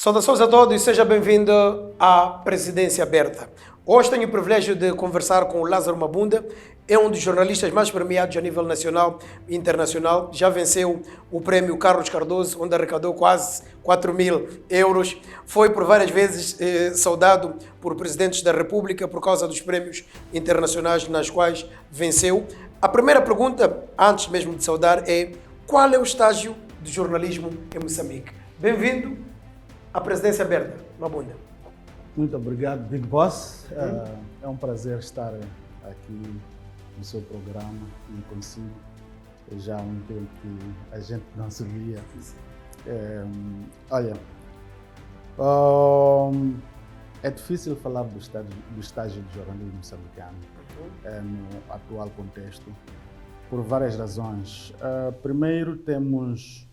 Saudações a todos e seja bem-vindo à Presidência Aberta. Hoje tenho o privilégio de conversar com o Lázaro Mabunda, é um dos jornalistas mais premiados a nível nacional e internacional. Já venceu o prémio Carlos Cardoso, onde arrecadou quase 4.000 euros. Foi por várias vezes saudado por presidentes da República por causa dos prémios internacionais nas quais venceu. A primeira pergunta, antes mesmo de saudar, é: qual é o estágio do jornalismo em Moçambique? Bem-vindo à Presidência Aberta, Mabunda. Muito obrigado, Big Boss. É um prazer estar aqui no seu programa e consigo. Já há um tempo que a gente não se via. É difícil falar do estágio de jornalismo moçambicano no atual contexto, por várias razões. Primeiro, temos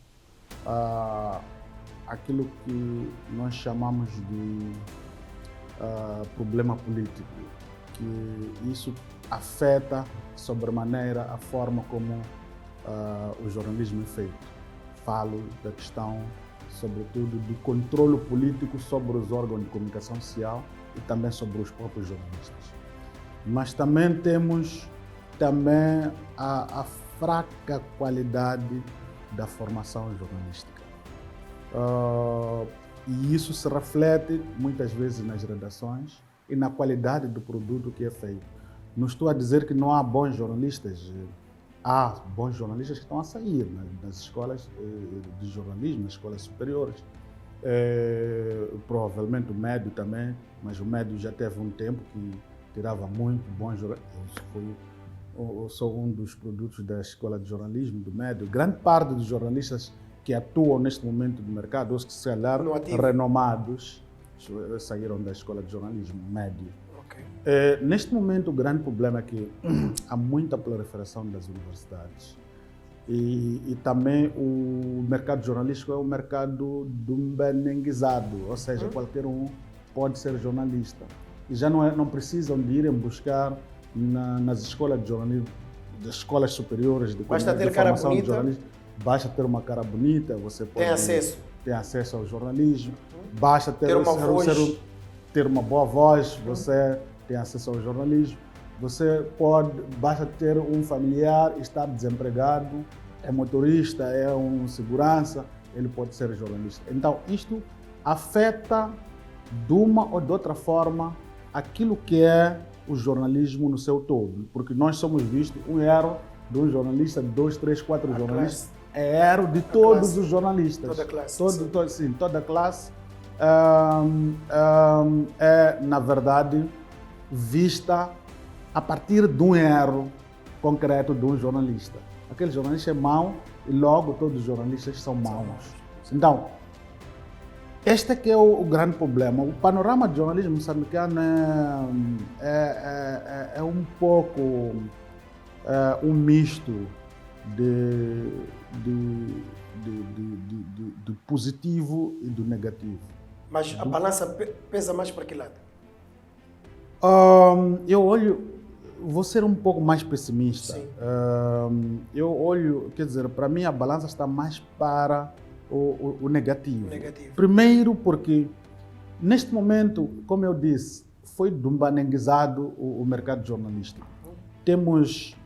aquilo que nós chamamos de problema político, que isso afeta sobremaneira a forma como o jornalismo é feito. Falo da questão, sobretudo, do controle político sobre os órgãos de comunicação social e também sobre os próprios jornalistas. Mas também temos a fraca qualidade da formação jornalística. E isso se reflete muitas vezes nas redações e na qualidade do produto que é feito. Não estou a dizer que não há bons jornalistas. Há bons jornalistas que estão a sair nas escolas de jornalismo, nas escolas superiores. Provavelmente o médio também, mas o médio já teve um tempo que tirava muito bons jornalistas. Eu sou um dos produtos da escola de jornalismo, do médio. Grande parte dos jornalistas que atuam neste momento no mercado, ou que se calhar renomados, saíram da escola de jornalismo médio. Okay. Neste momento, o grande problema é que há muita proliferação das universidades e também o mercado jornalístico é um mercado dumbenenguizado, ou seja, qualquer um pode ser jornalista. E já não precisam de irem buscar nas escolas de jornalismo, das escolas superiores de formação de jornalismo. Basta ter uma cara bonita, você pode ter acesso ao jornalismo. Basta ter uma boa voz, você tem acesso ao jornalismo. Basta ter um familiar, estar desempregado, é motorista, é um segurança, ele pode ser jornalista. Então, isto afeta de uma ou de outra forma aquilo que é o jornalismo no seu todo, porque nós somos vistos um erro de um jornalista, 2, 3, 4 jornalistas. É erro de todos os jornalistas. Toda a classe. Toda a classe é, na verdade, vista a partir de um erro concreto de um jornalista. Aquele jornalista é mau e logo todos os jornalistas são maus. Então, este é que é o grande problema. O panorama de jornalismo moçambicano é um pouco um misto do positivo e do negativo. Mas a balança pesa mais para que lado? Vou ser um pouco mais pessimista. Sim. Para mim a balança está mais para o negativo. Primeiro porque neste momento, como eu disse, foi dumbanenguizado o mercado jornalístico. Temos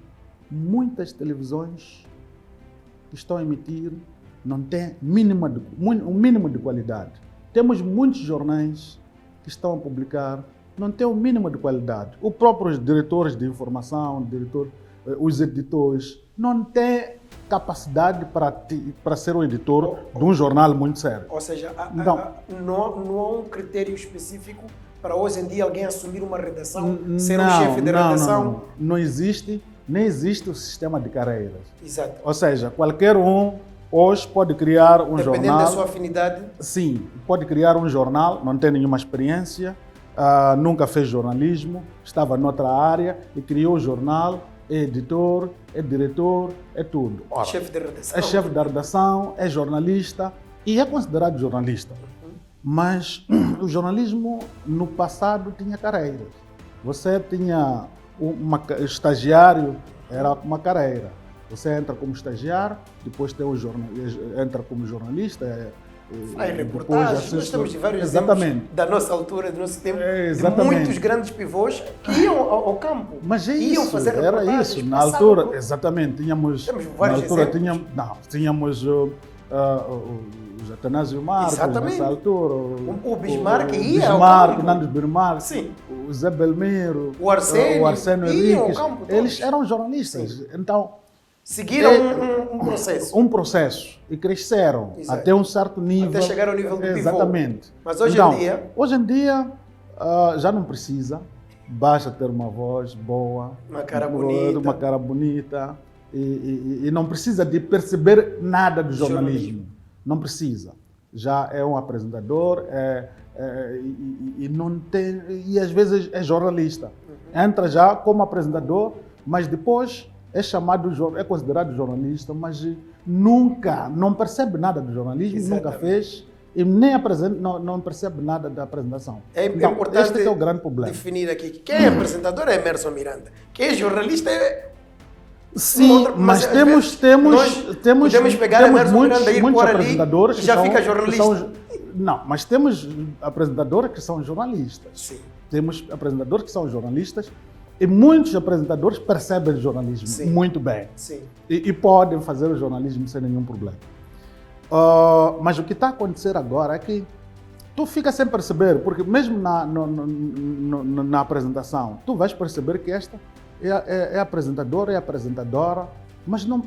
muitas televisões que estão a emitir, não tem um mínimo de qualidade. Temos muitos jornais que estão a publicar, não tem um mínimo de qualidade. Os próprios diretores de informação, os editores, não têm capacidade para ser o editor de um jornal muito sério. Ou seja, não há um critério específico para hoje em dia alguém assumir uma redação, ser um chefe de redação? Não existe. Nem existe o sistema de carreiras. Exato. Ou seja, qualquer um hoje pode criar um jornal. Dependendo da sua afinidade. Sim, pode criar um jornal, não tem nenhuma experiência, nunca fez jornalismo, estava noutra área e criou o jornal, é editor, é diretor, é tudo. Ora, chefe de redação. É chefe da redação, é jornalista e é considerado jornalista. Mas o jornalismo no passado tinha carreiras. Você tinha estagiário, era uma carreira. Você entra como estagiário, depois tem entra como jornalista, Faz depois reportagens, assisto. nós temos vários Exatamente. exemplos da nossa altura, do nosso tempo, de Exatamente. muitos grandes pivôs que iam ao campo. Mas é iam isso, fazer era reportagens, isso. Na passavam altura, por- exatamente, tínhamos. Temos Na vários altura exemplos. tínhamos o Atanásio Marcos, Exatamente. nessa altura. O Bismarck ia ao Bismarck, campo. Nando Bismarck, Sim. o Zé Belmiro, O Arsénio, o Arsénio iam ao Henriques. campo todos. Eles eram jornalistas. Então, Seguiram um processo. um processo e cresceram Exato. até um certo nível. Até chegar ao nível do pivô. Exatamente. Mas hoje Então, em dia, hoje em dia já não precisa, basta ter uma voz boa, Uma cara bonita. uma cara bonita e não precisa de perceber nada do jornalismo. Não precisa. Já é um apresentador e não tem, e às vezes é jornalista. Entra já como apresentador, mas depois é chamado, é considerado jornalista, mas nunca, não percebe nada do jornalismo, nunca Exatamente. fez e nem não percebe nada da apresentação. é Então, importante este é o grande problema. definir aqui que quem é apresentador é Emerson Miranda. Quem é jornalista é... Sim, outra- mas às temos vezes nós podemos pegar Emerson Miranda e ir muitos pôr ali apresentadores e que já são- fica que jornalista. são- não, mas temos apresentadores que são jornalistas. Sim. Temos apresentadores que são jornalistas e muitos apresentadores percebem jornalismo Sim. muito bem Sim. e podem fazer o jornalismo sem nenhum problema. Mas o que está a acontecer agora é que tu fica sem perceber, porque mesmo na apresentação, tu vais perceber que esta é apresentadora, é apresentadora, mas não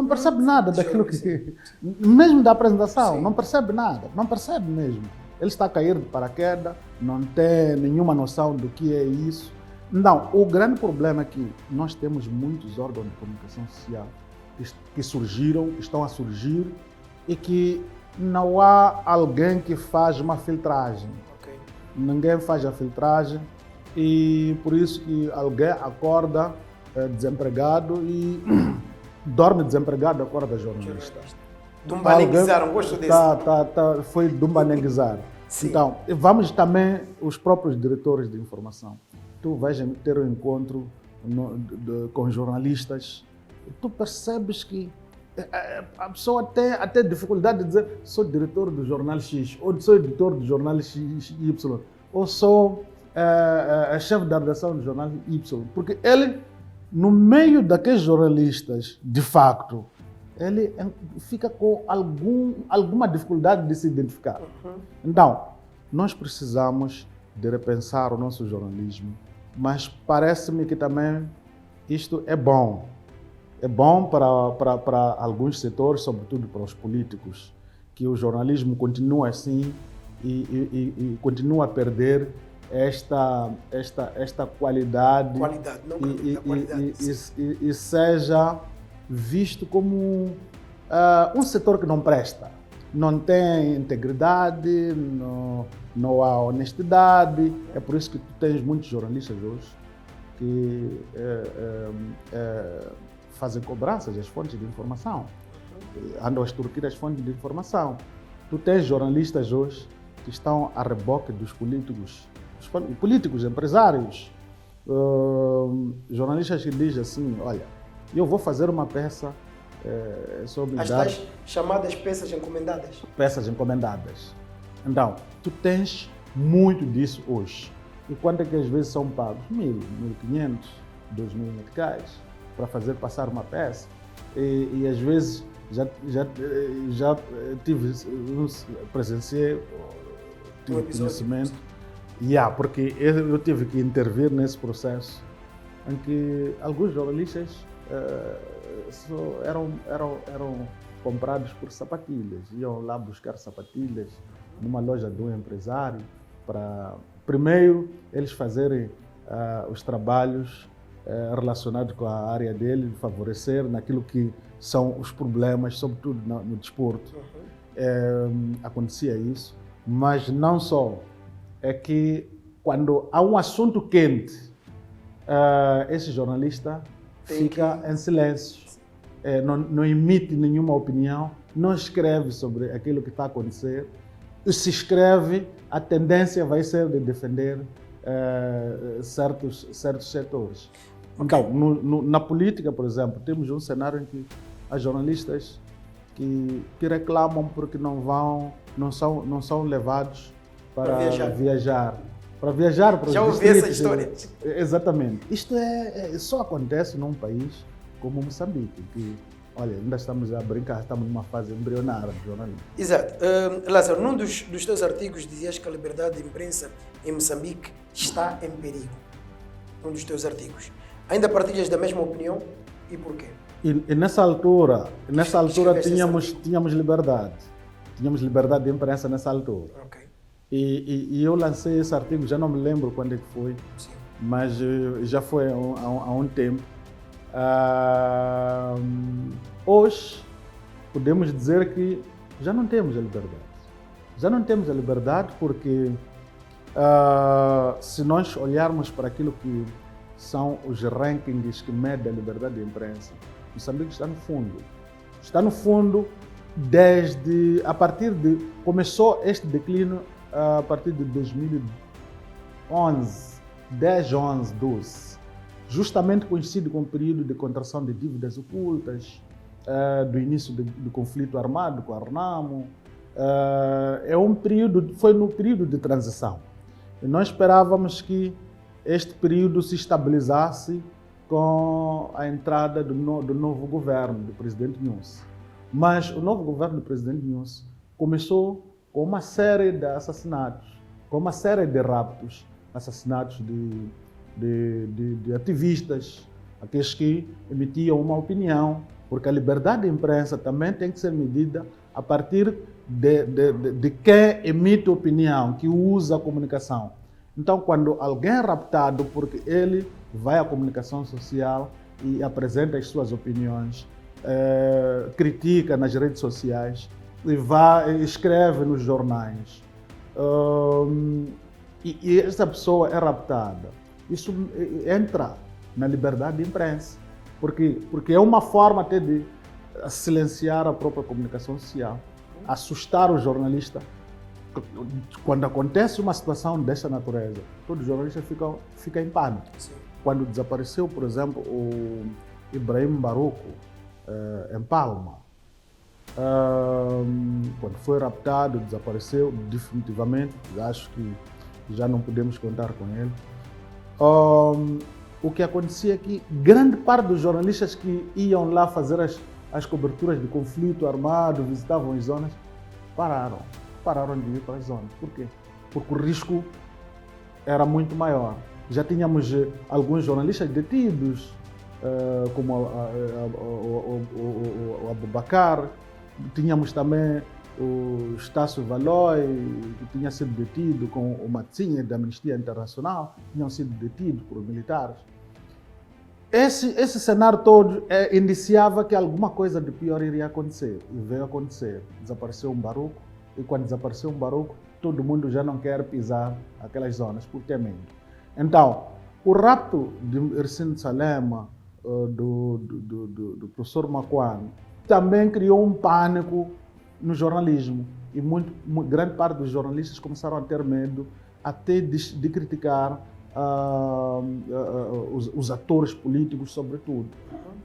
percebe nada daquilo que... Mesmo da apresentação, Sim. não percebe nada, não percebe mesmo. Ele está a cair de paraquedas, não tem nenhuma noção do que é isso. Não, o grande problema é que nós temos muitos órgãos de comunicação social que surgiram, que estão a surgir e que não há alguém que faz uma filtragem. Ok. Ninguém faz a filtragem e por isso que alguém acorda desempregado e dorme desempregado, acorda jornalista. Dumbanenguizaram, gosto desse. Foi dumbanenguizar. Sim. Então, vamos também, os próprios diretores de informação. Tu vais ter um encontro com jornalistas e tu percebes que a pessoa tem até dificuldade de dizer sou diretor do jornal X, ou sou editor do jornal XY, ou sou chefe da redação do jornal Y. Porque ele, no meio daqueles jornalistas, de facto, ele fica com alguma dificuldade de se identificar. Então, nós precisamos de repensar o nosso jornalismo, mas parece-me que também isto é bom. É bom para alguns setores, sobretudo para os políticos, que o jornalismo continue assim e continue a perder esta qualidade, Não acredito na qualidade. e seja visto como um setor que não presta. Não tem integridade, não há honestidade. É por isso que tu tens muitos jornalistas hoje que fazem cobranças às fontes de informação, andam a extorquir as fontes de informação. Tu tens jornalistas hoje que estão a reboque dos políticos, empresários, jornalistas que dizem assim, olha, eu vou fazer uma peça sobre As tais chamadas peças encomendadas. peças encomendadas. Então, tu tens muito disso hoje. E quanto é que às vezes são pagos? 1.000, 1.500, 2.000 meticais para fazer passar uma peça. E às vezes já presenciei, tive conhecimento. Porque eu tive que intervir nesse processo em que alguns jornalistas eram comprados por sapatilhas. Iam lá buscar sapatilhas numa loja de um empresário para, primeiro, eles fazerem os trabalhos relacionados com a área dele, favorecer naquilo que são os problemas, sobretudo no desporto. Acontecia isso, mas não só. É que quando há um assunto quente, esse jornalista fica em silêncio, não emite nenhuma opinião, não escreve sobre aquilo que está a acontecer. E se escreve, a tendência vai ser de defender certos setores. Okay. Então, na política, por exemplo, temos um cenário em que há jornalistas que reclamam porque não são levados para viajar. Para viajar para os Já ouvi essa história. Exatamente. Isto só acontece num país como Moçambique, que, olha, ainda estamos a brincar, estamos numa fase embrionária de jornalismo. Exato. Lázaro, num dos teus artigos dizias que a liberdade de imprensa em Moçambique está em perigo. Um dos teus artigos. Ainda partilhas da mesma opinião e porquê? E nessa altura tínhamos liberdade. Tínhamos liberdade de imprensa nessa altura. Okay. E eu lancei esse artigo, já não me lembro quando é que foi, Sim. mas já foi há um tempo. Hoje, podemos dizer que já não temos a liberdade. Já não temos a liberdade porque, se nós olharmos para aquilo que são os rankings que medem a liberdade de imprensa, Moçambique está no fundo. Está no fundo começou este declínio a partir de 2011, 10, 11, 12, justamente coincide com o período de contração de dívidas ocultas, do início do conflito armado com a Renamo. Foi no período de transição. E nós esperávamos que este período se estabilizasse com a entrada do novo governo, do presidente Nyusi. Mas o novo governo do presidente Nyusi começou com uma série de assassinatos, com uma série de raptos, assassinatos de ativistas, aqueles que emitiam uma opinião, porque a liberdade de imprensa também tem que ser medida a partir de quem emite opinião, que usa a comunicação. Então, quando alguém é raptado porque ele vai à comunicação social e apresenta as suas opiniões, critica nas redes sociais, e escreve nos jornais, e essa pessoa é raptada, isso entra na liberdade de imprensa, porque é uma forma até de silenciar a própria comunicação social, assustar o jornalista. Quando acontece uma situação dessa natureza, todo jornalista fica em pânico. Sim. Quando desapareceu, por exemplo, o Ibrahim Baruco, em Palma, quando foi raptado, desapareceu definitivamente, acho que já não podemos contar com ele. O que acontecia é que grande parte dos jornalistas que iam lá fazer as coberturas de conflito armado, visitavam as zonas, pararam de ir para as zonas. Por quê? Porque o risco era muito maior. Já tínhamos alguns jornalistas detidos, como o Abubakar, tínhamos também o Estácio Valois, que tinha sido detido com o Matsinha da Amnistia Internacional, tinham sido detidos por militares. Esse cenário todo indiciava que alguma coisa de pior iria acontecer, e veio acontecer. Desapareceu um Baruco, e quando desapareceu um Baruco, todo mundo já não quer pisar aquelas zonas por ter medo. Então, o rapto de Ercílio Salema, do professor Macuano, também criou um pânico no jornalismo, e grande parte dos jornalistas começaram a ter medo até de criticar os atores políticos, sobretudo.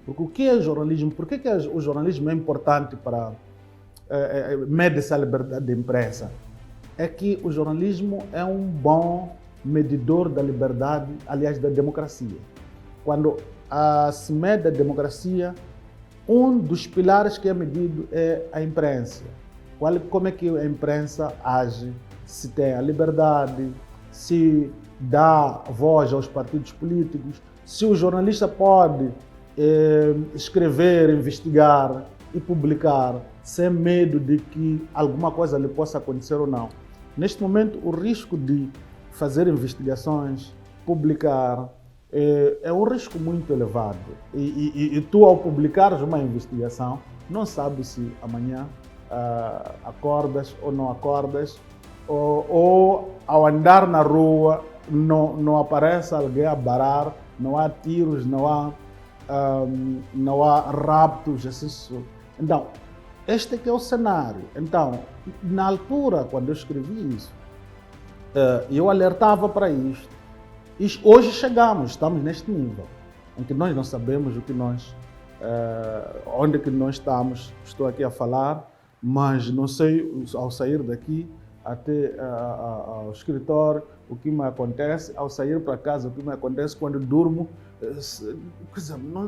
Porque o que é jornalismo? Por que o jornalismo é importante para medir essa liberdade de imprensa? É que o jornalismo é um bom medidor da liberdade, aliás, da democracia. Quando se mede a democracia, um dos pilares que é medido é a imprensa. Como é que a imprensa age? Se tem a liberdade, se dá voz aos partidos políticos, se o jornalista pode escrever, investigar e publicar sem medo de que alguma coisa lhe possa acontecer ou não. Neste momento, o risco de fazer investigações, publicar, é um risco muito elevado. E tu, ao publicares uma investigação, não sabes se amanhã acordas ou não acordas, ou ao andar na rua não aparece alguém a barar, não há tiros, não há raptos, assim. Então, este é que é o cenário. Então, na altura, quando eu escrevi isso, eu alertava para isto. E hoje estamos neste nível, em que nós não sabemos o que nós onde que nós estamos, estou aqui a falar, mas não sei, ao sair daqui até ao escritório, o que me acontece, ao sair para casa, o que me acontece quando durmo,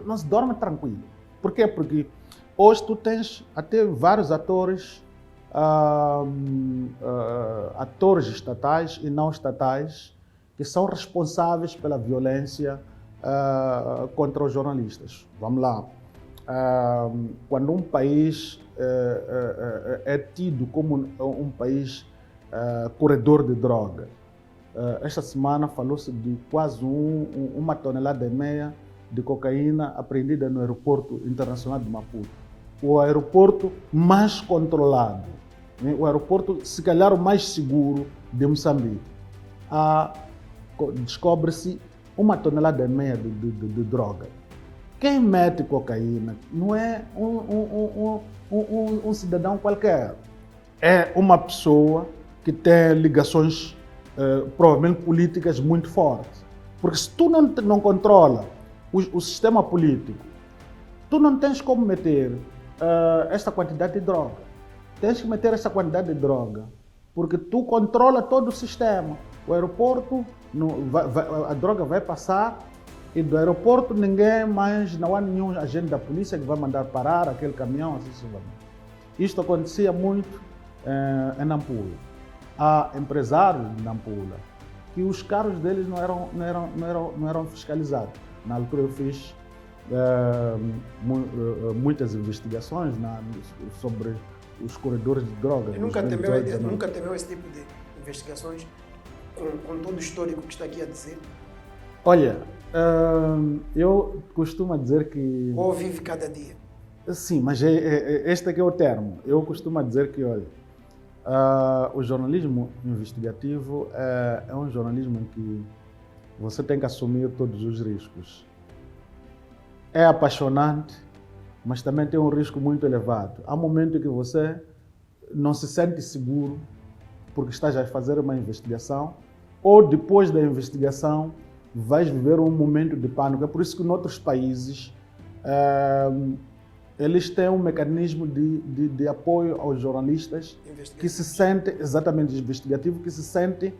não se dorme tranquilo. Por quê? Porque hoje tu tens até vários atores, atores estatais e não estatais, que são responsáveis pela violência contra os jornalistas. Vamos lá. Quando um país é tido como um país corredor de droga, esta semana falou-se de quase 1,5 tonelada de cocaína apreendida no aeroporto internacional de Maputo. O aeroporto mais controlado, né? O aeroporto, se calhar, o mais seguro de Moçambique. Descobre-se 1,5 tonelada de droga. Quem mete cocaína não é um cidadão qualquer. É uma pessoa que tem ligações, provavelmente políticas, muito fortes. Porque se tu não controla o sistema político, tu não tens como meter esta quantidade de droga. Tens que meter essa quantidade de droga, porque tu controla todo o sistema. O aeroporto, a droga vai passar e do aeroporto não há nenhum agente da polícia que vai mandar parar aquele caminhão, assim sucessivamente. Isto acontecia muito em Nampula. Há empresários de Nampula que os carros deles não eram fiscalizados. Na altura eu fiz muitas investigações sobre os corredores de drogas. E nunca temeu esse tipo de investigações com todo o histórico que está aqui a dizer? Olha, eu costumo dizer que... Ou vive cada dia? Sim, mas este aqui é o termo. Eu costumo dizer que, olha, o jornalismo investigativo é um jornalismo em que você tem que assumir todos os riscos. É apaixonante, mas também tem um risco muito elevado. Há momentos em que você não se sente seguro porque estás a fazer uma investigação, ou depois da investigação vais viver um momento de pânico. É por isso que em outros países eles têm um mecanismo de apoio aos jornalistas que se sentem, exatamente investigativo, que se sentem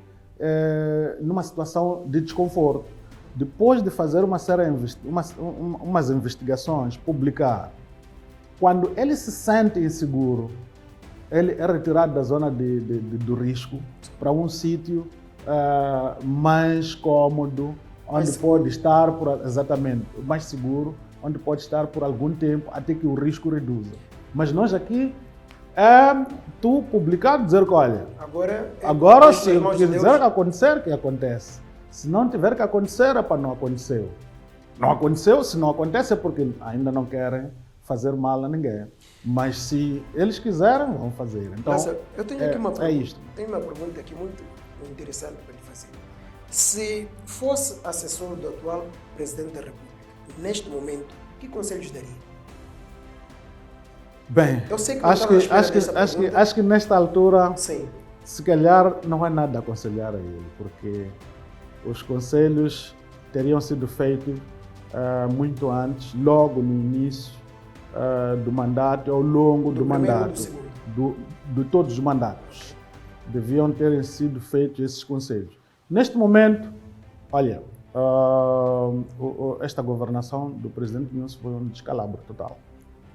numa situação de desconforto. Depois de fazer umas investigações, publicar, quando ele se sente inseguro, ele é retirado da zona do risco para um sítio mais cômodo, onde pode estar, exatamente, mais seguro, onde pode estar por algum tempo até que o risco reduza. Mas nós aqui, tu publicar, dizer que olha, agora se quiser acontecer, que acontece. Se não tiver que acontecer, não aconteceu. Não aconteceu, se não acontece é porque ainda não querem fazer mal a ninguém. Mas se eles quiserem, vão fazer. Então, eu tenho aqui uma pergunta. É isto. Tenho uma pergunta aqui muito interessante para lhe fazer. Se fosse assessor do atual Presidente da República, neste momento, que conselhos daria? Bem, eu sei que acho que nesta altura, sim, se calhar não há nada a aconselhar a ele, porque os conselhos teriam sido feitos muito antes, logo no início do mandato, ao longo do mandato, de todos os mandatos. Deviam ter sido feitos esses conselhos. Neste momento, olha, esta governação do presidente Nilson foi um descalabro total.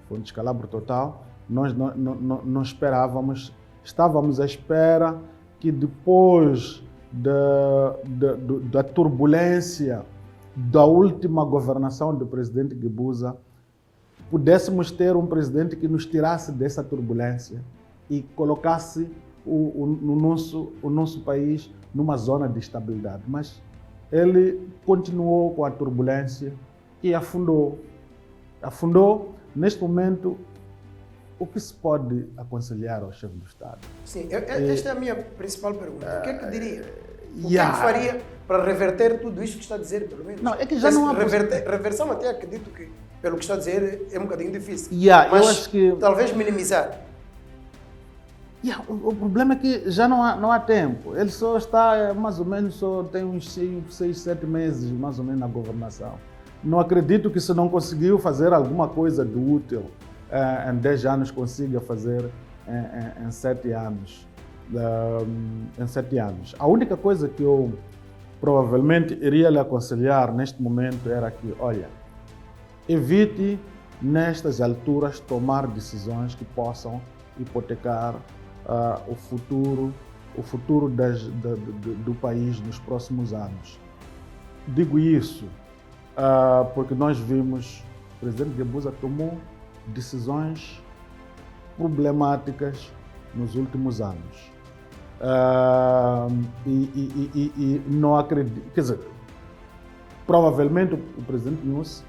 Foi um descalabro total. Nós não esperávamos, estávamos à espera que depois da turbulência da última governação do presidente Guebuza, pudéssemos ter um presidente que nos tirasse dessa turbulência e colocasse o nosso país numa zona de estabilidade. Mas ele continuou com a turbulência e afundou. Neste momento, o que se pode aconselhar ao chefe do Estado? Sim, esta é a minha principal pergunta. O que é que diria? O que é que faria para reverter tudo isto que está a dizer, pelo menos? Não, é que já não há reversão, até acredito que, pelo que está a dizer, é um bocadinho difícil. Mas eu acho que talvez minimizar. O problema é que já não há tempo. Ele só está, mais ou menos, só tem uns 6, 7 meses, mais ou menos, na governação. não acredito que se não conseguiu fazer alguma coisa de útil em 10 anos, consiga fazer em 7 anos. Em 7 anos. A única coisa que eu provavelmente iria lhe aconselhar neste momento era que, olha, evite nestas alturas tomar decisões que possam hipotecar o futuro do país nos próximos anos. Digo isso porque nós vimos o presidente Guebuza tomou decisões problemáticas nos últimos anos. E não acredito, quer dizer, provavelmente o presidente Nunes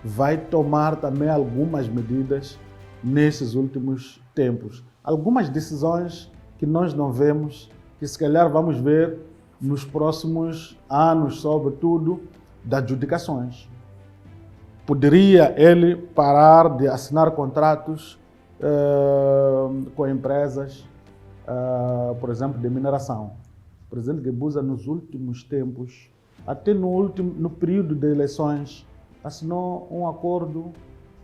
vai tomar também algumas medidas nesses últimos tempos. Algumas decisões que nós não vemos, que se calhar vamos ver nos próximos anos, sobretudo das adjudicações. Poderia ele parar de assinar contratos com empresas, por exemplo, de mineração. O presidente Guebuza, nos últimos tempos, até no período de eleições, assinou um acordo,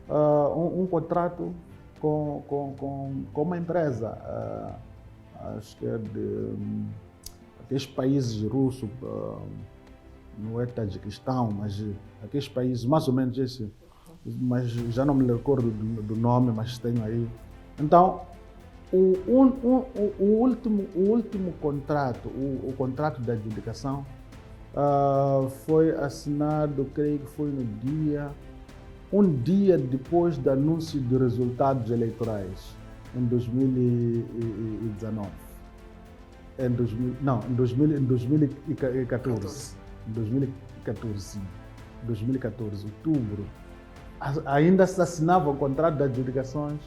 um contrato com uma empresa, acho que é de aqueles países russos, não é Tajiquistão, mas aqueles países, mais ou menos esse, mas já não me recordo do nome, mas tenho aí. Então, o último contrato, o contrato de adjudicação, foi assinado, creio que foi um dia depois do anúncio de resultados eleitorais, em 2019. Em 2014. Em 2014, sim. 2014, outubro. Ainda se assinava o contrato de adjudicações,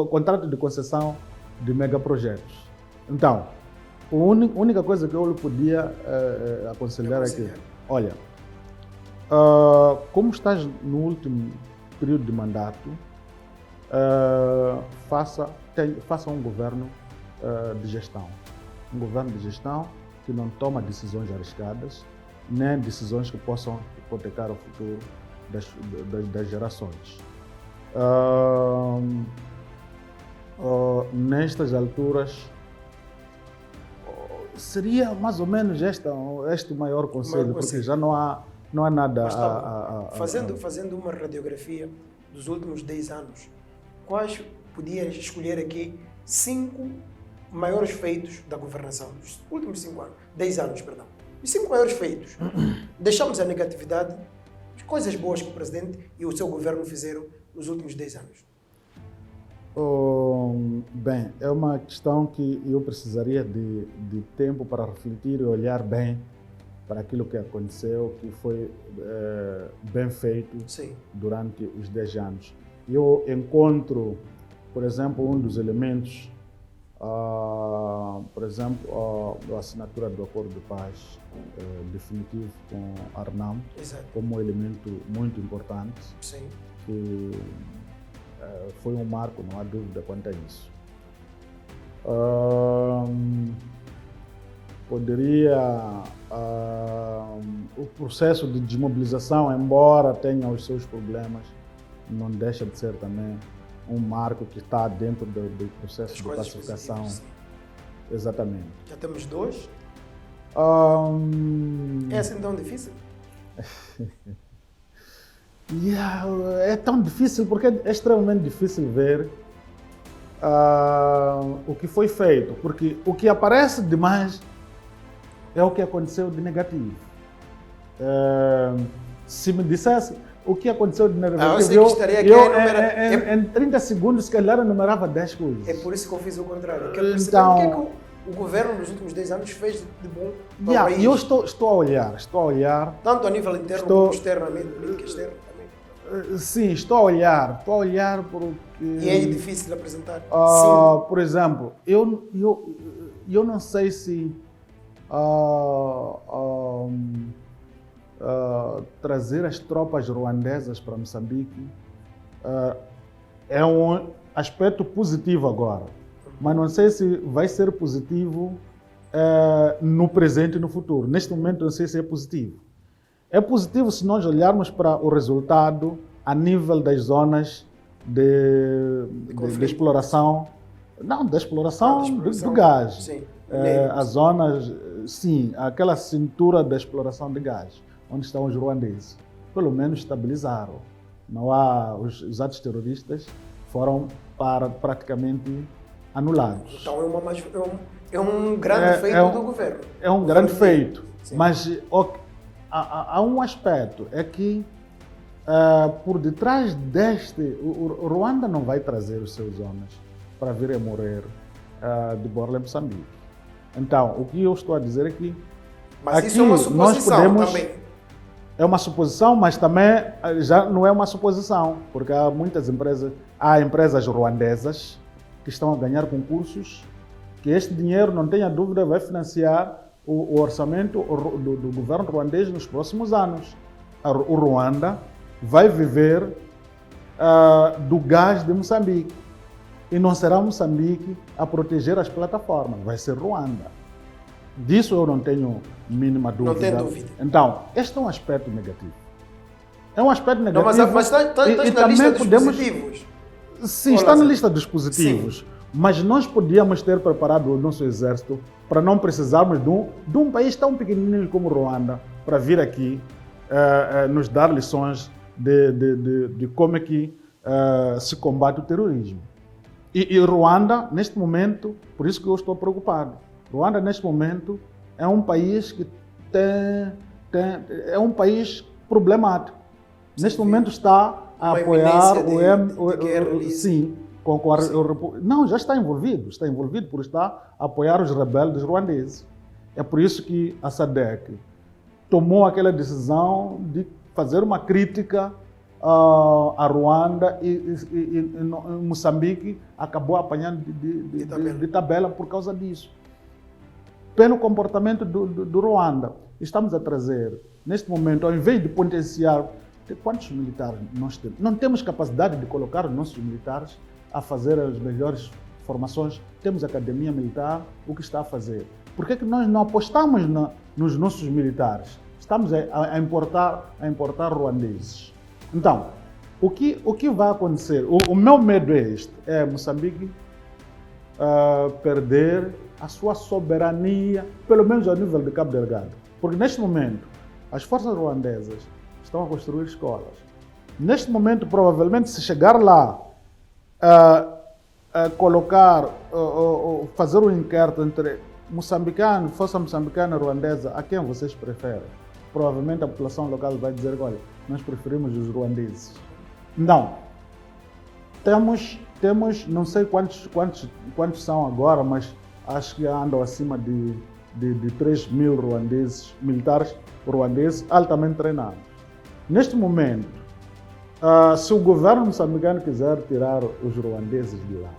contrato de concessão de megaprojetos. Então, a única coisa que eu lhe podia aconselhar é que, olha, como estás no último período de mandato, faça um governo de gestão. Um governo de gestão que não toma decisões arriscadas, nem decisões que possam hipotecar o futuro das gerações. Nestas alturas, seria mais ou menos este o maior conselho, porque já não há nada Fazendo uma radiografia dos últimos 10 anos, quais podias escolher aqui 5 maiores feitos da governação dos últimos 5 anos, 10 anos, perdão. Os 5 maiores feitos. Deixamos a negatividade, as coisas boas que o presidente e o seu governo fizeram nos últimos 10 anos. Bem, é uma questão que eu precisaria de tempo para refletir e olhar bem para aquilo que aconteceu, que foi bem feito. Sim. Durante os 10 anos. Eu encontro, por exemplo, um dos elementos, por exemplo, a assinatura do Acordo de Paz definitivo com a Arnam, como um elemento muito importante. Sim. Que foi um marco, não há dúvida quanto a isso. O processo de desmobilização, embora tenha os seus problemas, não deixa de ser também um marco que está dentro do processo de pacificação. Exatamente. Já temos 2? É assim tão difícil? É tão difícil porque é extremamente difícil ver o que foi feito, porque o que aparece demais é o que aconteceu de negativo. Se me dissesse o que aconteceu de negativo, em 30 segundos, se calhar, eu numerava 10 coisas. É por isso que eu fiz o contrário. Eu quero perceber o que é que o governo nos últimos 10 anos fez de bom para o país. E eu estou a olhar. Tanto a nível interno como externamente, política externa também. Sim, estou a olhar porque... E é difícil apresentar. Por exemplo, eu não sei se trazer as tropas ruandesas para Moçambique é um aspecto positivo agora, mas não sei se vai ser positivo no presente e no futuro. Neste momento, não sei se é positivo. É positivo se nós olharmos para o resultado a nível das zonas de exploração, não, da exploração do gás. Sim. As zonas, sim, aquela cintura da exploração de gás, onde estão os ruandeses, pelo menos estabilizaram. Não há, os atos terroristas foram praticamente anulados. Então é um grande feito do governo. É um grande feito, sim. Mas há um aspecto, é que por detrás o Ruanda não vai trazer os seus homens para virem morrer de Borla em Moçambique. Então, o que eu estou a dizer é que mas aqui isso é uma suposição também. É uma suposição, mas também já não é uma suposição, porque há muitas empresas, há empresas ruandesas que estão a ganhar concursos, que este dinheiro, não tenha dúvida, vai financiar o orçamento do governo ruandês nos próximos anos. O Ruanda vai viver do gás de Moçambique. E não será Moçambique a proteger as plataformas, vai ser Ruanda. Disso eu não tenho mínima dúvida. Não tem dúvida. Então, este é um aspecto negativo. É um aspecto negativo. Não, mas está na lista dos positivos. Sim, está na lista dos positivos. Sim. Mas nós podíamos ter preparado o nosso exército para não precisarmos de um país tão pequenininho como Ruanda para vir aqui nos dar lições de como é que se combate o terrorismo. E Ruanda, neste momento, por isso que eu estou preocupado, Ruanda, neste momento, é um país que é um país problemático. Neste momento está a apoiar não, já está envolvido por estar a apoiar os rebeldes ruandeses. É por isso que a SADC tomou aquela decisão de fazer uma crítica a Ruanda e Moçambique acabou apanhando de tabela por causa disso. Pelo comportamento do Ruanda, estamos a trazer, neste momento, ao invés de potenciar, quantos militares nós temos? Não temos capacidade de colocar os nossos militares a fazer as melhores formações. Temos a academia militar, o que está a fazer? Por que nós não apostamos nos nossos militares? Estamos a importar ruandeses. Então, o que vai acontecer? O meu medo é este, é Moçambique perder a sua soberania, pelo menos ao nível de Cabo Delgado. Porque neste momento, as forças ruandesas estão a construir escolas. Neste momento, provavelmente, se chegar lá, fazer um inquérito entre moçambicano, força moçambicana e ruandesa, a quem vocês preferem? Provavelmente a população local vai dizer, olha, nós preferimos os ruandeses. Não. Temos não sei quantos são agora, mas acho que andam acima de 3 mil ruandeses, militares ruandeses altamente treinados. Neste momento, se o governo moçambicano quiser tirar os ruandeses de lá,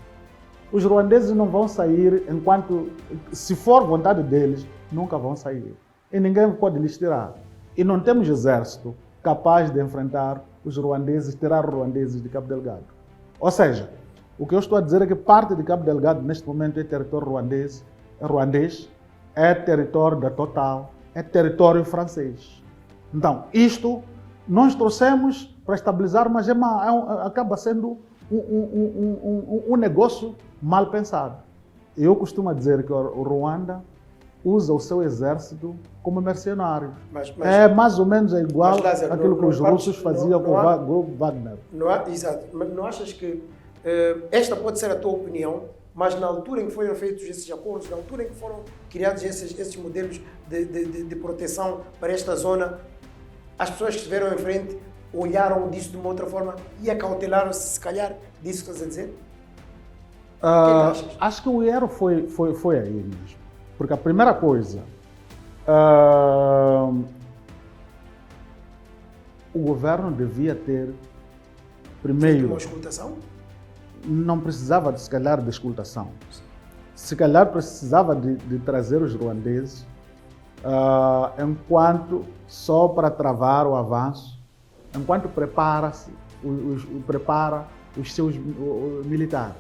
os ruandeses não vão sair enquanto, se for vontade deles, nunca vão sair. E ninguém pode lhes tirar. E não temos exército capaz de enfrentar os ruandeses, tirar os ruandeses de Cabo Delgado. Ou seja, o que eu estou a dizer é que parte de Cabo Delgado neste momento é território ruandês, é território da Total, é território francês. Então, isto nós trouxemos para estabilizar, mas acaba sendo um negócio mal pensado. Eu costumo dizer que o Ruanda usa o seu exército como mercenário. É mais ou menos igual àquilo que os russos faziam com o grupo Wagner. Exato. Mas não achas que esta pode ser a tua opinião, mas na altura em que foram feitos esses acordos, na altura em que foram criados esses modelos de proteção para esta zona, as pessoas que estiveram em frente olharam disso de uma outra forma e acautelaram-se, se calhar, disso que estás a dizer? O que achas? Acho que o erro foi aí mesmo. Porque a primeira coisa, o governo devia ter, primeiro, uma escutação? Não precisava, se calhar, de escutação. Se calhar precisava de trazer os ruandeses enquanto só para travar o avanço, enquanto prepara os seus militares.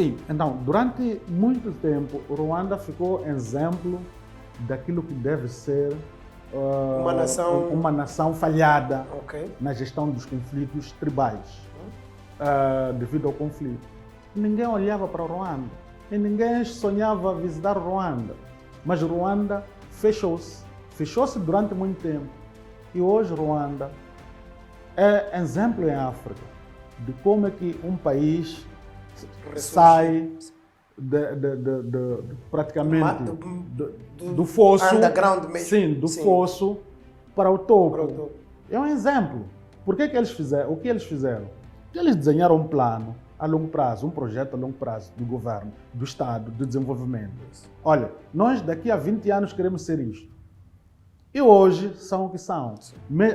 Sim, então, durante muito tempo, o Ruanda ficou exemplo daquilo que deve ser uma nação falhada na gestão dos conflitos tribais, devido ao conflito. Ninguém olhava para o Ruanda e ninguém sonhava visitar o Ruanda, mas o Ruanda fechou-se durante muito tempo. E hoje o Ruanda é exemplo em África de como é que um país sai praticamente do fosso, sim, do fosso para o topo. É um exemplo. Por que eles fizeram? O que eles fizeram? Eles desenharam um plano a longo prazo, um projeto a longo prazo do governo, do Estado, do desenvolvimento. Olha, nós daqui a 20 anos queremos ser isto. E hoje são o que são.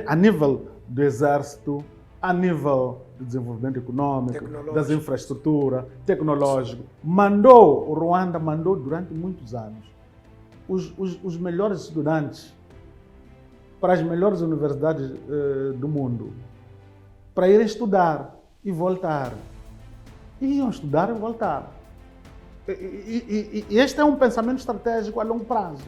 A nível do exército, a nível do desenvolvimento econômico, das infraestruturas, tecnológico. O Ruanda mandou durante muitos anos os melhores estudantes para as melhores universidades do mundo, para irem estudar e voltar. E iam estudar e voltar. E este é um pensamento estratégico a longo prazo.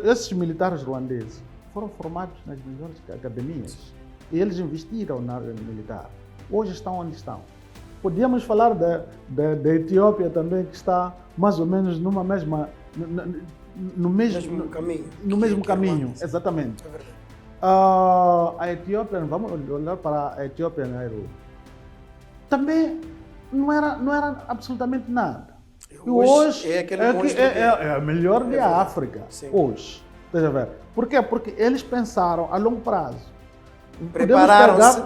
Esses militares ruandeses foram formados nas melhores academias e eles investiram na área militar. Hoje estão onde estão. Podíamos falar da Etiópia também, que está mais ou menos no mesmo caminho. Exatamente. A Etiópia, vamos olhar para a Etiópia, Nairobi. Também não era absolutamente nada. Hoje é a melhor da África. Sim. Hoje. Deixa eu ver. Por quê? Porque eles pensaram a longo prazo.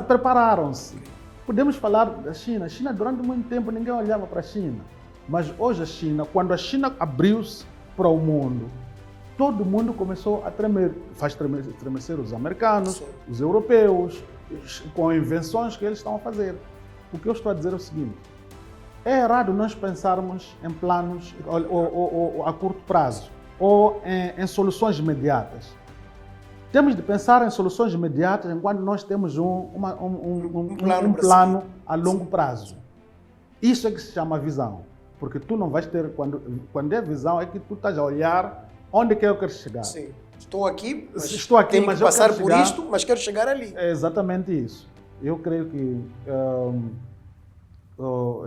Prepararam-se. Podemos falar da China. A China, durante muito tempo, ninguém olhava para a China. Mas hoje a China, quando a China abriu-se para o mundo, todo mundo começou a tremer. Faz estremecer os americanos, sim, os europeus, com invenções que eles estão a fazer. O que eu estou a dizer é o seguinte: é errado nós pensarmos em planos ou a curto prazo ou em soluções imediatas. Temos de pensar em soluções imediatas enquanto nós temos um plano a longo prazo. Isso é que se chama visão. Porque tu não vais ter, quando é visão, é que tu estás a olhar onde é que eu quero chegar. Sim. Estou aqui, tenho que passar por isto, mas quero chegar ali. É exatamente isso. Eu creio que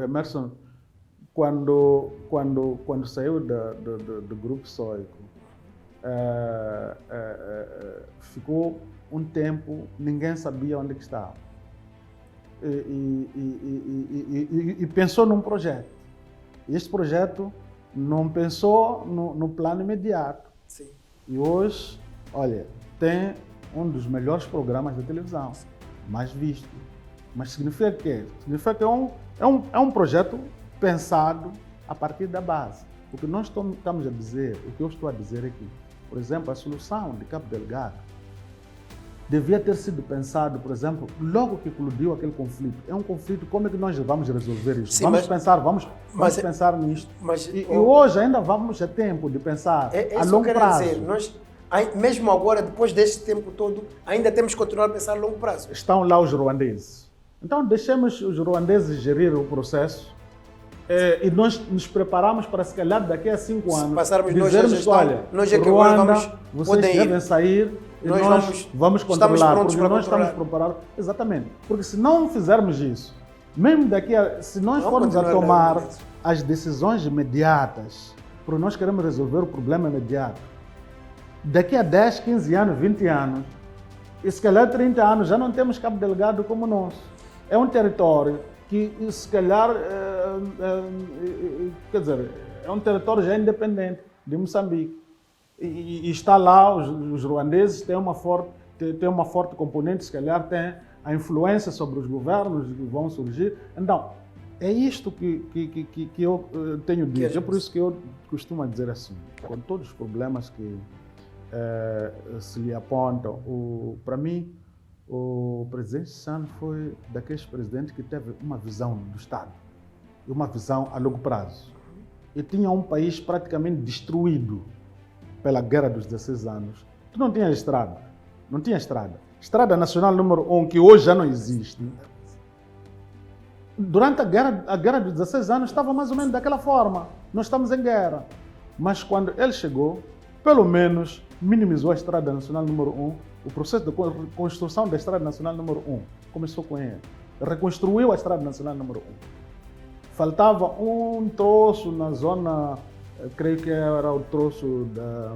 Emerson, quando saiu do grupo Soico, ficou um tempo, ninguém sabia onde que estava. E pensou num projeto. E este projeto não pensou no plano imediato. Sim. E hoje, olha, tem um dos melhores programas da televisão, mais visto. Mas significa que é um projeto pensado a partir da base. O que nós estamos a dizer, o que eu estou a dizer aqui, por exemplo, a solução de Cabo Delgado devia ter sido pensado, por exemplo, logo que eclodiu aquele conflito. É um conflito, como é que nós vamos resolver isso? Sim, vamos pensar nisto. E hoje ainda vamos a tempo de pensar a longo prazo. Dizer, nós, mesmo agora, depois deste tempo todo, ainda temos que continuar a pensar a longo prazo. Estão lá os ruandeses. Então deixemos os ruandeses gerir o processo e nós nos preparamos para, se calhar, daqui a 5 anos, passarmos dizermos, olha, Ruanda, vocês devem sair e nós vamos controlar, porque nós estamos preparados. Exatamente. Porque se não fizermos isso, mesmo se nós formos a tomar as decisões imediatas, porque nós queremos resolver o problema imediato, daqui a 10, 15 anos, 20 anos, e se calhar 30 anos, já não temos Cabo Delgado como nosso. É um território que, se calhar, quer dizer, é um território já independente de Moçambique. E está lá, os ruandeses têm uma forte componente, se calhar tem a influência sobre os governos que vão surgir. Então, é isto que eu tenho dito. É por isso que eu costumo dizer assim, com todos os problemas que se lhe apontam, para mim, o presidente Chissano foi daqueles presidentes que teve uma visão do Estado, uma visão a longo prazo. E tinha um país praticamente destruído pela Guerra dos 16 anos. Tu não tinha estrada, não tinha estrada. Estrada Nacional número 1, que hoje já não existe. Durante a guerra de 16 anos estava mais ou menos daquela forma. Nós estamos em guerra. Mas quando ele chegou, pelo menos minimizou a Estrada Nacional número 1. O processo de construção da Estrada Nacional número 1 começou com ele. Reconstruiu a Estrada Nacional número 1. Faltava um troço na zona, creio que era o troço da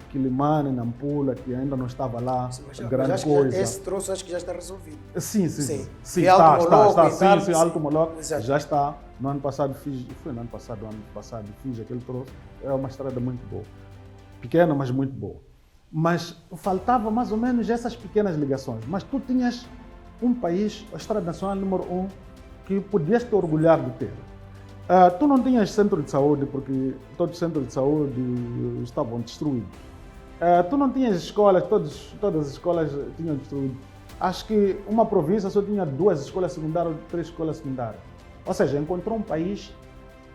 Quilimane, Nampula, que ainda não estava lá, grande coisa. Esse troço acho que já está resolvido. Sim, E Alto Moloco e tal, sim, Alto Moloco Exato. já está. No ano passado fiz aquele troço. É uma estrada muito boa. Pequena, mas muito boa. Mas faltava mais ou menos essas pequenas ligações. Mas tu tinhas um país, a Estrada Nacional número 1, que podias te orgulhar de ter. Tu não tinhas centro de saúde, porque todos os centros de saúde estavam destruídos. Tu não tinhas escolas, todas as escolas tinham destruído. Acho que uma província só tinha 2 escolas secundárias, 3 escolas secundárias. Ou seja, encontrou um país,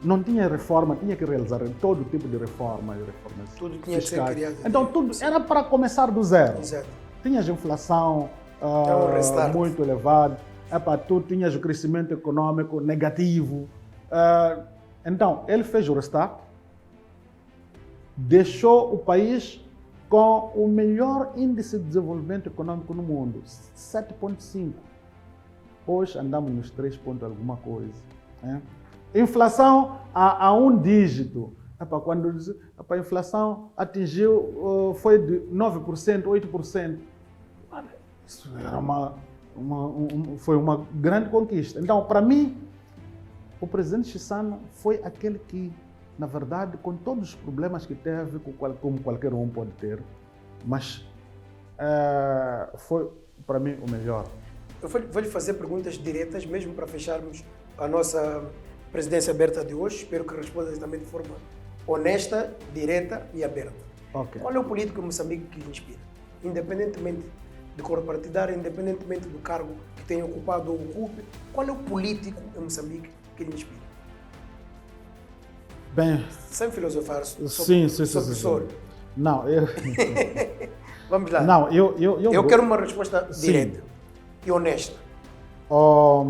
não tinha reforma, tinha que realizar todo tipo de reformas Tudo tinha que ser fiscais. criado. Então tudo era para começar do zero. Exato. Tinhas inflação um restart. muito elevada, tu tinhas o crescimento econômico negativo. Então, ele fez o restart, deixou o país com o melhor índice de desenvolvimento econômico no mundo, 7,5. Hoje andamos nos 3 pontos alguma coisa. Inflação a um dígito. Quando a inflação atingiu, foi de 9%, 8%. Isso era foi uma grande conquista. Então, para mim, o presidente Chissano foi aquele que, na verdade, com todos os problemas que teve, como qualquer um pode ter, mas foi, para mim, o melhor. Eu vou lhe fazer perguntas diretas, mesmo para fecharmos a nossa presidência aberta de hoje. Espero que responda também de forma honesta, direta e aberta. Okay. Qual é o político em Moçambique que lhe inspira? Independentemente de cor partidária, independentemente do cargo que tenha ocupado ou ocupe, qual é o político em Moçambique que lhe inspira? Bem, sem filosofar, sim. professor. Não, Vamos lá. Não, eu quero uma resposta direta e honesta.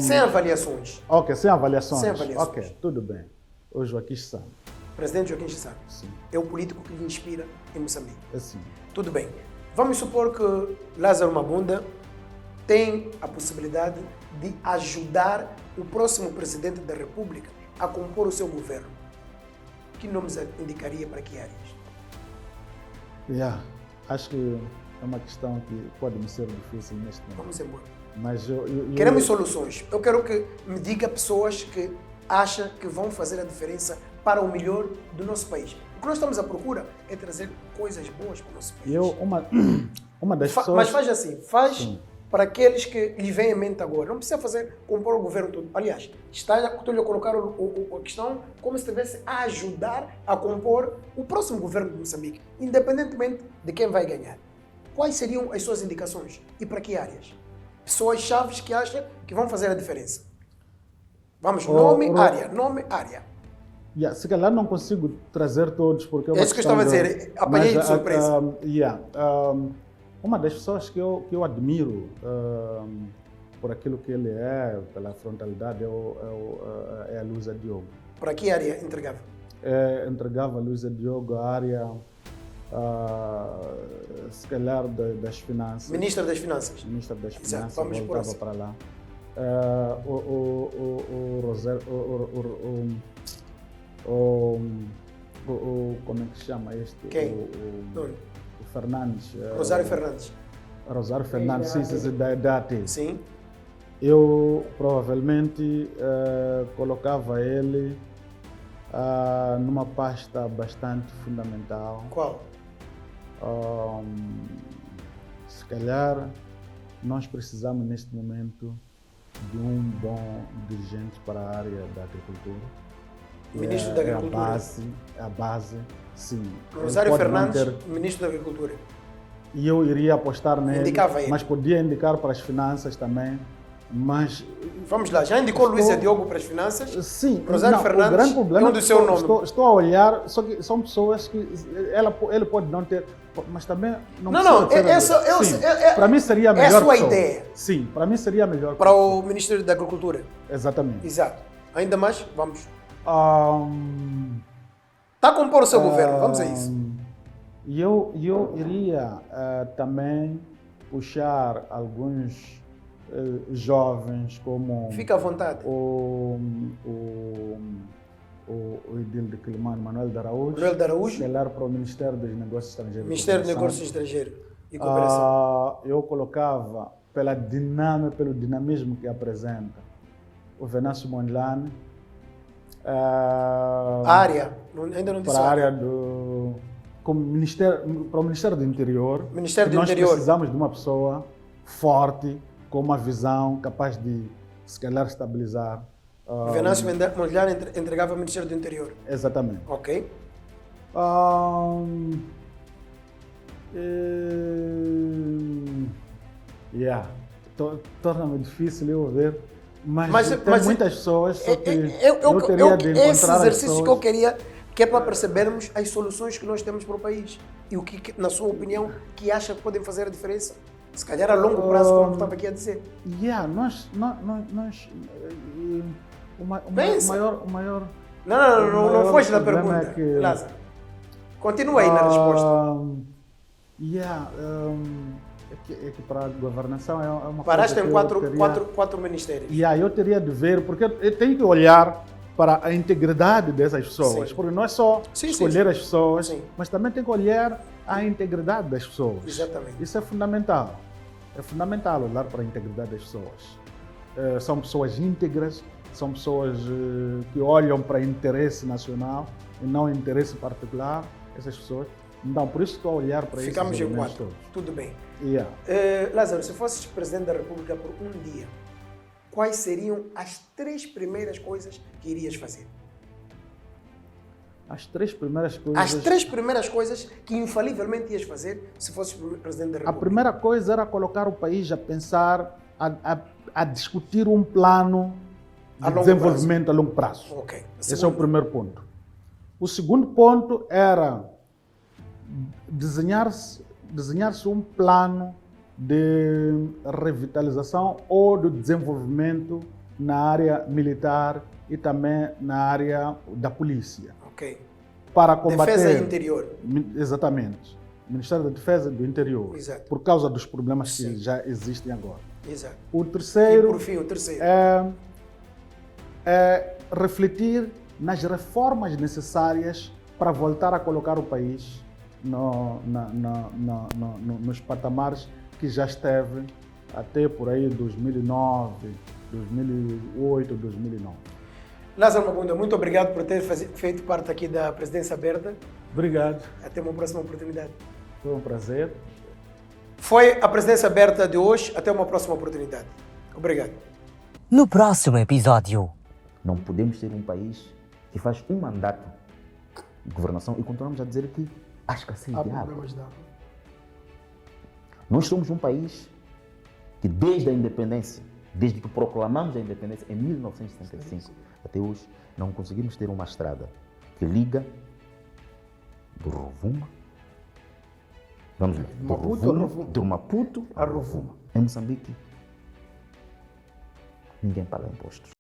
Sem avaliações. Ok, sem avaliações. Sem avaliações. Ok, tudo bem. O Joaquim Chissano. Presidente Joaquim Chissano. Sim. É o político que lhe inspira em Moçambique. Sim. Tudo bem. Vamos supor que Lázaro Mabunda tem a possibilidade de ajudar o próximo presidente da República a compor o seu governo. Que nomes indicaria para que áreas? Acho que é uma questão que pode me ser difícil neste momento. Vamos embora. Mas Queremos soluções. Eu quero que me diga pessoas que acham que vão fazer a diferença para o melhor do nosso país. O que nós estamos à procura é trazer coisas boas para o nosso país. Uma das pessoas... Mas faz assim, Sim. Para aqueles que lhe vem em mente agora. Não precisa compor o governo todo. Aliás, estou-lhe a colocar a questão como se estivesse a ajudar a compor o próximo governo de Moçambique, independentemente de quem vai ganhar. Quais seriam as suas indicações e para que áreas? Pessoas chaves que acham que vão fazer a diferença. Vamos, nome, área. Se calhar não consigo trazer todos, porque... É isso que eu estava a dizer, apanhei de surpresa. Uma das pessoas que eu admiro por aquilo que ele é, pela frontalidade, é a Luísa Diogo. Para que área entregava? Entregava a Luísa Diogo a área, se calhar, das finanças. Ministra das Finanças. Ministra das Finanças, vamos voltava para lá. Como é que se chama este? Quem? O Fernandes. Rosário Fernandes. Rosário Fernandes, sim, da AT. Sim. Eu provavelmente colocava ele numa pasta bastante fundamental. Qual? Se calhar nós precisamos neste momento de um bom dirigente para a área da agricultura. Ministro da Agricultura. É a base, sim. Rosário Fernandes, Ministro da Agricultura. E eu iria apostar nele, Indicava ele. mas podia indicar para as finanças também Mas Vamos lá, já indicou Luísa Diogo para as finanças? sim, Rosário não, Fernandes o grande problema é um do seu nome. Estou a olhar, só que são pessoas que ele pode não ter, mas também não Não, precisa ter sim, para mim seria a melhor é a sua pessoa. ideia. Sim, para mim seria a melhor para pessoa. o Ministério da Agricultura. Exatamente. Exato. Ainda mais? Vamos. Está a compor o seu governo, vamos a isso. Eu iria também puxar alguns jovens como... Fica à vontade. O Edil de Quilimane, Manuel de Araújo. Se calhar para o Ministério dos Negócios Estrangeiros. Ministério dos Negócios Estrangeiros e Cooperação. Eu colocava, pelo dinamismo que apresenta, o Venâncio Mondlane. A área, ainda não disse. Para a área do... para o Ministério do Interior. Ministério do nós Interior. Precisamos de uma pessoa forte, com uma visão capaz de, se calhar, estabilizar. Venâncio Mondlane entregava o Ministério do Interior. Exatamente. Ok. Torna-me difícil eu ver, mas tem muitas pessoas, só que eu teria de encontrar esse exercício pessoas... que eu queria, que é para percebermos as soluções que nós temos para o país e o que, na sua opinião, que acha que podem fazer a diferença. Se calhar a longo prazo, como eu estava aqui a dizer. O maior... Não foge da pergunta, Lázaro. Continua aí na resposta. É que para a governação é uma Paraste coisa em quatro ministérios. Eu teria de ver, porque eu tenho que olhar para a integridade dessas pessoas. Sim. Porque não é só escolher as pessoas, mas também tem que olhar a integridade das pessoas. Exatamente. Isso é fundamental. É fundamental olhar para a integridade das pessoas. São pessoas íntegras, são pessoas que olham para interesse nacional e não interesse particular. Essas pessoas. Então, por isso estou a olhar para isso. Ficamos em 4. Tudo bem. Lázaro, se fosses Presidente da República por um dia, quais seriam as 3 primeiras coisas que irias fazer? As 3 primeiras coisas... As 3 primeiras coisas que infalivelmente ias fazer se fosses Presidente da República. A primeira coisa era colocar o país a pensar, a discutir um plano de desenvolvimento a longo prazo. Okay. Esse é o primeiro ponto. O segundo ponto era desenhar-se um plano de revitalização ou de desenvolvimento na área militar e também na área da polícia. Ok. Para combater... Defesa e Interior. Exatamente. Ministério da Defesa e do Interior. Exato. Por causa dos problemas que já existem agora. Exato. O terceiro... E por fim, o terceiro. É refletir nas reformas necessárias para voltar a colocar o país nos patamares que já esteve até por aí 2009, 2008, 2009. Lázaro Mabunda, muito obrigado por ter feito parte aqui da Presidência Aberta. Obrigado. Até uma próxima oportunidade. Foi um prazer. Foi a Presidência Aberta de hoje. Até uma próxima oportunidade. Obrigado. No próximo episódio. Não podemos ter um país que faz um mandato de governação e continuamos a dizer que há escassez de água. Nós somos um país que desde a independência, desde que proclamamos a independência em 1975, até hoje, não conseguimos ter uma estrada que liga do Rovuma, do Maputo a Rovuma. Em Moçambique, ninguém paga impostos.